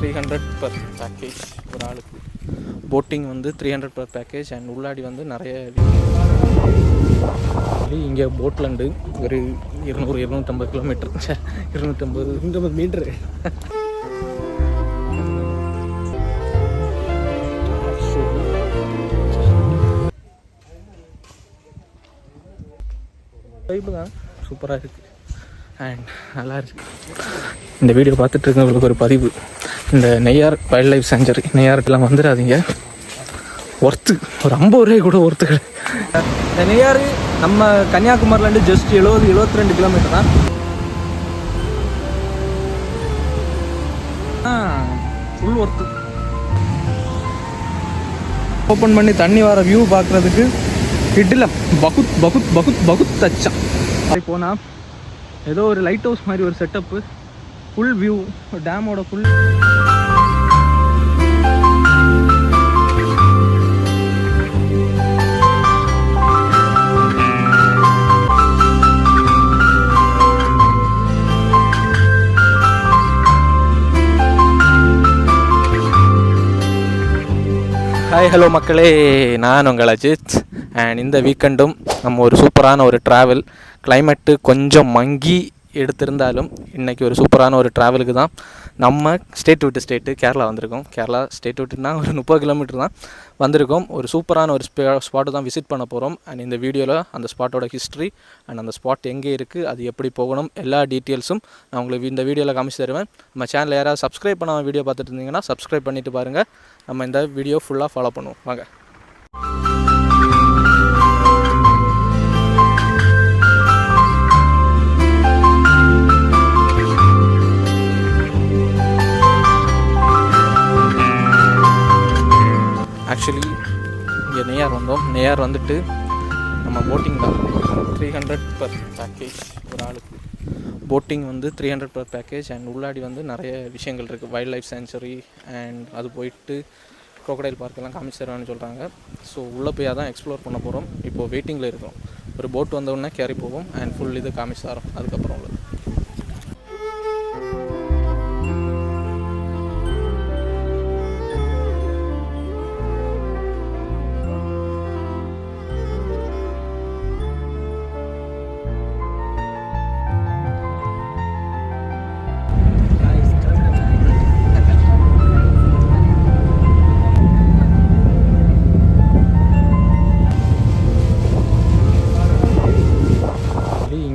300 per package ஒரு ஆளுக்கு. Boating வந்து 300 பர் பேக்கேஜ் அண்ட் உள்ளாடி வந்து நிறைய இங்கே போட்லேருந்து ஒரு 200-250 கிலோமீட்டர் 250 மீட்ரு வைப்பு தான் சூப்பராக இருக்குது அண்ட் நல்லா இருக்குது. இந்த வீடியோ பார்த்துட்டு இருக்கவங்களுக்கு ஒரு பதிவு, இந்த நெய்யார் வைல்ட் லைஃப் சேஞ்சுரி நெய்யாருக்கெல்லாம் வந்துடாதீங்க. ஒர்த்து ஒரு 50 ரூபாய் கூட ஒர்த்து கிடையாது. இந்த நெய்யாறு நம்ம கன்னியாகுமரிலேருந்து ஜஸ்ட் 70-72 கிலோமீட்டர் தான். Full worth. ஓப்பன் பண்ணி தண்ணி வர வியூ பார்க்குறதுக்கு கிட்டில் பகுத் பகுத் பகுத் பகுத் தச்சா போனால் ஏதோ ஒரு லைட் ஹவுஸ் மாதிரி ஒரு செட்டப்பு, ஃபுல் வியூ டேமோட ஃபுல். ஹாய் ஹலோ மக்களே, நான் உங்கள் அஜித். அண்ட் இந்த வீக்கெண்டும் நம்ம ஒரு சூப்பரான ஒரு ட்ராவல். கிளைமேட்டு கொஞ்சம் மங்கி எடுத்திருந்தாலும் இன்றைக்கி ஒரு சூப்பரான ஒரு ட்ராவலுக்கு தான் நம்ம ஸ்டேட் விட்டு ஸ்டேட்டு கேரளா வந்திருக்கோம். கேரளா ஸ்டேட் விட்டுனா ஒரு 30 கிலோமீட்டர் தான் வந்திருக்கோம். ஒரு சூப்பரான ஒரு ஸ்பாட்டு தான் விசிட் பண்ண போகிறோம். அண்ட் இந்த வீடியோவில் அந்த ஸ்பாட்டோட ஹிஸ்ட்ரி அண்ட் அந்த ஸ்பாட் எங்கே இருக்குது, அது எப்படி போகணும், எல்லா டீட்டெயில்ஸும் நான் உங்களுக்கு இந்த வீடியோவில் காமிச்சு தருவேன். நம்ம சேனலில் யாராவது சப்ஸ்கிரைப் பண்ணாமல் வீடியோ பார்த்துட்டு இருந்தீங்கன்னா சப்ஸ்கிரைப் பண்ணிவிட்டு பாருங்கள். நம்ம இந்த வீடியோ ஃபுல்லாக ஃபாலோ பண்ணுவோம் வாங்க. ஆக்சுவலி இங்கே நெய்யார் வந்தோம். நெய்யார் வந்துட்டு நம்ம போட்டிங் தான் 300 பர் பேக்கேஜ் ஒரு ஆளுக்கு. போட்டிங் வந்து 300 பர் பேக்கேஜ் அண்ட் உள்ளாடி வந்து நிறைய விஷயங்கள் இருக்குது. வைல்ட் லைஃப் சேஞ்சுரி அண்ட் அது போயிட்டு க்ரோக்கடைல் பார்க்கெல்லாம் காமிச்சு தருவான்னு சொல்கிறாங்க. ஸோ உள்ளே போய் தான் எக்ஸ்ப்ளோர் பண்ண போகிறோம். இப்போது வெயிட்டிங்கில் இருக்கோம். ஒரு போட் வந்தோடனே கேரி போவோம் அண்ட் ஃபுல் இது காமிச்சு தரோம். அதுக்கப்புறம் உள்ளது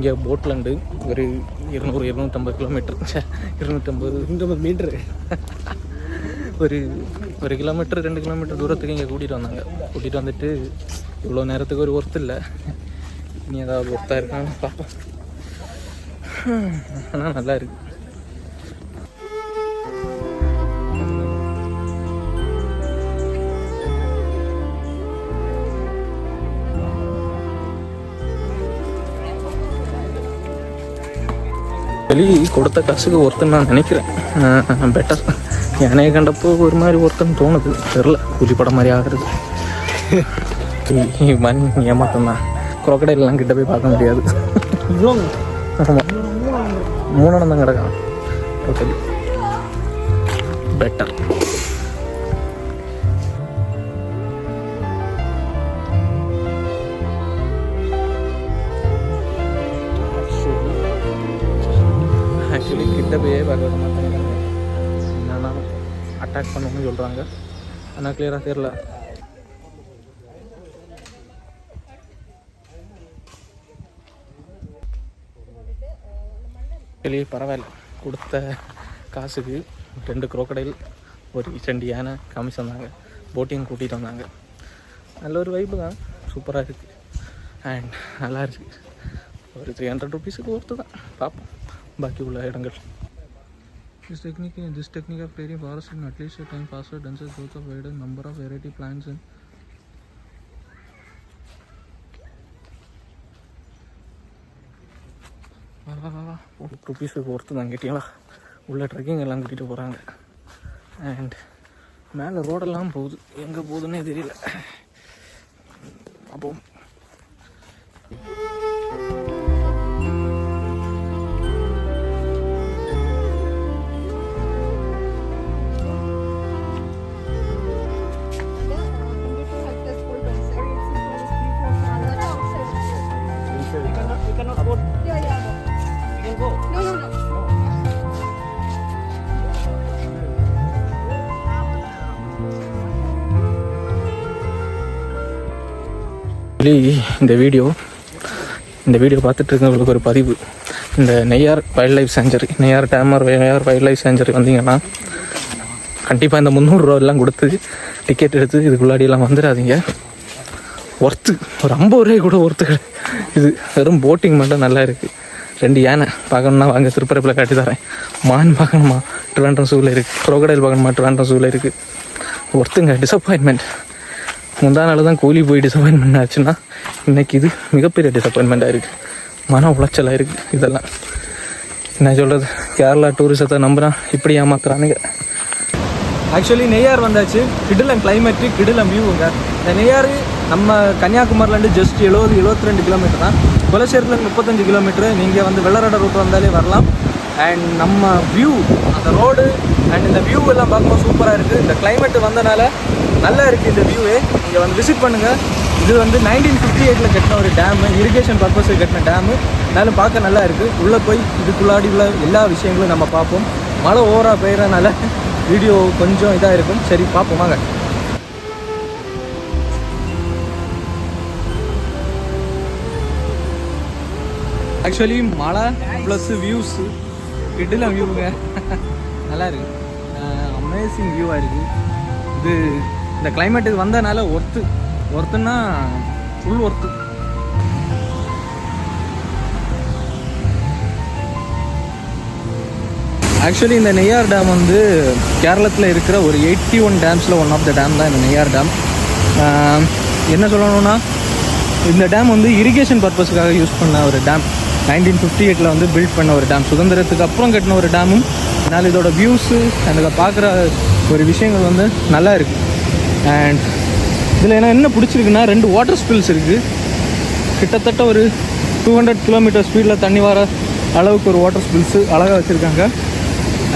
இங்கே போட்லேருந்து ஒரு 200-250 கிலோமீட்டர் 250 மீட்ரு ஒரு கிலோமீட்டர் 2 கிலோமீட்டர் தூரத்துக்கு இங்கே கூட்டிகிட்டு வந்துட்டு இவ்வளோ நேரத்துக்கு ஒரு ஒர்த்து இல்லை. இனி ஏதாவது ஒர்த்தாக இருக்கான்னு பார்ப்போம். ஆனால் நல்லா இருக்குது. வெளியே கொடுத்த காசுக்கு ஒருத்தன் நான் நினைக்கிறேன். பெட்டர் யானையை கண்டப்போ ஒரு மாதிரி ஒருத்தன் தோணுது. தெரில கூலி படம் மாதிரி ஆகிறது. மணி ஏமாத்தம் தான். குரோக்கடைலாம் கிட்ட போய் பார்க்க முடியாது. ஆமாம், 3 தான் கிடக்கான். Okay better. ஆக்சுவலி கிட்ட போயே பார்க்க மாட்டாங்க. என்னன்னா அட்டாக் பண்ணணும்னு சொல்கிறாங்க. ஆனால் கிளியராக தெரியல. வெளியே பரவாயில்ல. கொடுத்த காசுக்கு 2 குரோக்கடைல் ஒரு 2 யானை காமிச்சு வந்தாங்க. போட்டிங் கூட்டிகிட்டு வந்தாங்க. நல்ல ஒரு வைப்பு தான். சூப்பராக இருக்குது அண்ட் நல்லா இருக்குது. ஒரு 300 ருபீஸுக்கு ஒர்த்து தான். பார்ப்போம் பாக்கி உள்ள இடங்கள். This technique of clearing forest in at least a time faster denser growth of wider number of variety plants and ருபீஸுக்கு ஒர்த்து தான். கேட்டீங்களா? உள்ள ட்ரெக்கிங் எல்லாம் கூட்டிகிட்டு போகிறாங்க. அண்ட் மேலே ரோடெல்லாம் போகுது. எங்கே போகுதுன்னே தெரியல. அப்போ இந்த வீடியோ பார்த்துட்டு இருக்கவங்களுக்கு ஒரு பதிவு. இந்த Neyyar wildlife sanctuary, Neyyar dam or Neyyar wildlife sanctuary வந்தீங்கன்னா கண்டிப்பாக இந்த 300 ரூபாயெல்லாம் கொடுத்து டிக்கெட் எடுத்து இதுக்குள்ளாடியெல்லாம் வந்துடாதீங்க. ஒர்த்து ஒரு 50 ரூபாய் கூட ஒர்த்து கிடையாது. இது வெறும் போட்டிங் மட்டும் நல்லா இருக்குது. 2 யானை பார்க்கணுன்னா வாங்க, திருப்பரப்பில் காட்டி தரேன். மான் பார்க்கணுமா, ட்ரிவாண்ட்ரம் ஜூவில் இருக்குது. க்ரோக்கடைல் பார்க்கணுமா, ட்ரிவாண்ட்ரம் ஜூவில் இருக்குது. ஒர்த்துங்க. டிசப்பாயின்மெண்ட் முந்தா நாள் தான் கூலி போய் டிசப்பாயின்மெண்ட் ஆச்சுன்னா இன்றைக்கி இது மிகப்பெரிய டிசப்பாயின்மெண்ட்டாக இருக்குது. மன உளைச்சலாக இருக்குது. இதெல்லாம் என்ன சொல்கிறது, கேரளா டூரிசத்தை நம்புனா இப்படி ஏமாத்துறானுங்க. ஆக்சுவலி நெய்யார் வந்தாச்சு. கிடிலம் கிளைமேட்டு, கிடிலம் வியூவுங்க. இந்த நெய்யார் நம்ம கன்னியாகுமரிலேருந்து ஜஸ்ட் 72 கிலோமீட்டர் தான். குலசேரிலேருந்து 35 கிலோமீட்டரு. நீங்கள் வந்து வெள்ளராட ரூட் வந்தாலே வரலாம். அண்ட் நம்ம வியூ, அந்த ரோடு அண்ட் இந்த வியூ எல்லாம் பார்க்கும்போது சூப்பராக இருக்குது. இந்த கிளைமேட்டு வந்தனால நல்லா இருக்குது இந்த வியூவே. நீங்கள் வந்து விசிட் பண்ணுங்கள். இது வந்து 1958 கட்டின ஒரு டேமு, இரிகேஷன் பர்பஸுக்கு கட்டின டேமு. அதனால பார்க்க நல்லா இருக்குது. உள்ளே போய் இதுக்குள்ளாடி உள்ள எல்லா விஷயங்களும் நம்ம பார்ப்போம். மழை ஓவராக பெய்கிறனால வீடியோ கொஞ்சம் இதாக இருக்கும். சரி பார்ப்போம் வாங்க. ஆக்சுவலி மழை ப்ளஸ் வியூஸு, கிட்டலாம் வியூங்க நல்லா இருக்குது. அமேசிங் வியூவாக இருக்குது. இது இந்த கிளைமேட்டுக்கு வந்ததுனால ஒர்த்துன்னா ஃபுல் ஒர்த்து. ஆக்சுவலி இந்த நெய்யார் டேம் வந்து கேரளத்தில் இருக்கிற ஒரு 81 டேம்ஸில் ஒன் ஆஃப் த டேம் தான் இந்த நெய்யார் டேம். என்ன சொல்லணும்னா, இந்த டேம் வந்து இரிகேஷன் பர்பஸுக்காக யூஸ் பண்ண ஒரு டேம். 1958 வந்து பில்ட் பண்ண ஒரு டேம். சுதந்திரத்துக்கு அப்புறம் கட்டின ஒரு டேமும். அதனால் இதோட வியூஸு அதில் பார்க்குற ஒரு விஷயங்கள் வந்து நல்லா இருக்குது. அண்ட் இதில் என்ன பிடிச்சிருக்குன்னா, 2 வாட்டர் ஸ்பில்ஸ் இருக்குது. கிட்டத்தட்ட ஒரு 200 கிலோமீட்டர் ஸ்பீடில் தண்ணி வர அளவுக்கு ஒரு வாட்டர் ஸ்பில்ஸு அழகாக வச்சுருக்காங்க.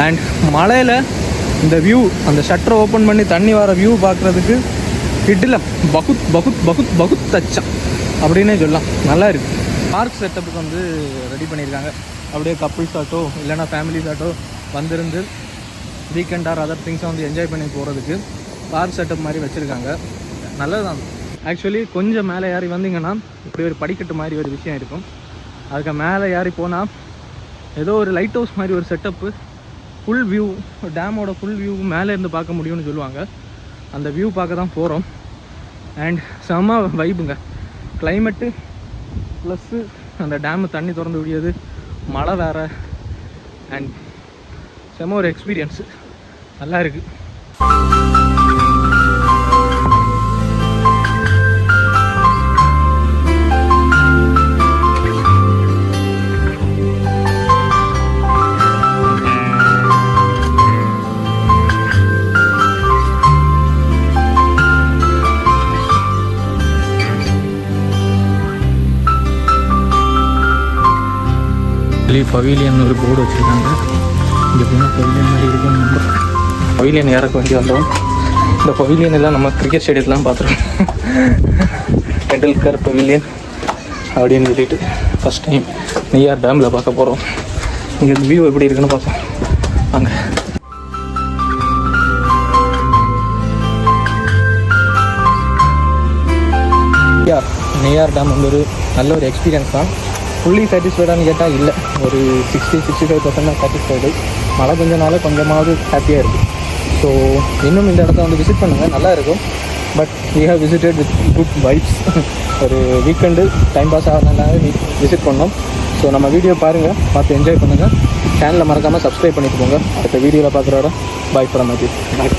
அண்ட் மழையில் இந்த வியூ, அந்த ஷட்டரை ஓப்பன் பண்ணி தண்ணி வர வியூ பார்க்குறதுக்கு கிட்டில் பகுத் தச்சா அப்படின்னே சொல்லலாம். நல்லா இருக்குது. பார்க் செட்டப்புக்கு வந்து ரெடி பண்ணியிருக்காங்க. அப்படியே கப்புள்ஸ் ஆட்டோ இல்லைனா ஃபேமிலிஸ் ஆட்டோ வந்திருந்து வீக்கெண்ட் ஆர் அதர் திங்ஸை வந்து என்ஜாய் பண்ணி போகிறதுக்கு பார்க் செட்டப் மாதிரி வச்சுருக்காங்க. நல்லது தான். ஆக்சுவலி கொஞ்சம் மேலே ஏறி வந்தீங்கன்னா இப்படி ஒரு படிக்கட்டு மாதிரி ஒரு விஷயம் இருக்கும். அதுக்கு மேலே ஏறி போனால் ஏதோ ஒரு லைட் ஹவுஸ் மாதிரி ஒரு செட்டப்பு, ஃபுல் வியூ, டேமோட ஃபுல் வியூ மேலே இருந்து பார்க்க முடியும்னு சொல்லுவாங்க. அந்த வியூ பார்க்க தான் போகிறோம். அண்ட் செம்ம வைப்புங்க. கிளைமேட்டு ப்ளஸ்ஸு அந்த டேமு தண்ணி திறந்து விடியது, மழை வேறு. அண்ட் செம்ம ஒரு எக்ஸ்பீரியன்ஸு, நல்லா இருக்குது. பவிலியன் ஒரு போர்டு வச்சுருக்காங்க. இந்த போனால் பவிலியன் மாதிரி இருக்குன்னு நம்புறேன். பவிலியன் இறக்க வேண்டி வந்தோம். இந்த பவிலியன் எல்லாம் நம்ம கிரிக்கெட் ஸ்டேடியத்துலாம் பார்த்துருக்கோம். டெண்டுல்கர் பவிலியன் அப்படின்னு சொல்லிட்டு ஃபஸ்ட் டைம் நெய்யார் டேமில் பார்க்க போகிறோம். இங்கே வியூ எப்படி இருக்குன்னு பார்ப்போம் வாங்க. நெய்யார் டேம் வந்து ஒரு நல்ல ஒரு எக்ஸ்பீரியன்ஸ் தான். ஃபுல்லி சாட்டிஸ்ஃபைடானு கேட்டால் இல்லை, ஒரு 60-65% தான் சாட்டிஸ்ஃபைடு. மழை கொஞ்சனால கொஞ்சமாவது ஹாப்பியாக இருக்குது. ஸோ இன்னும் இந்த இடத்த வந்து விசிட் பண்ணுங்கள், நல்லா இருக்கும். But we have visited with good vibes. ஒரு வீக்கெண்டு டைம் பாஸ் ஆகிறதுனால விசிட் பண்ணோம். ஸோ நம்ம வீடியோ பாருங்கள், பார்த்து என்ஜாய் பண்ணுங்கள். சேனலை மறக்காமல் சப்ஸ்கிரைப் பண்ணிட்டு போங்க. அடுத்த வீடியோவில் பார்க்குற வர பாய் ஃப்ரம் அஜித். பாய்.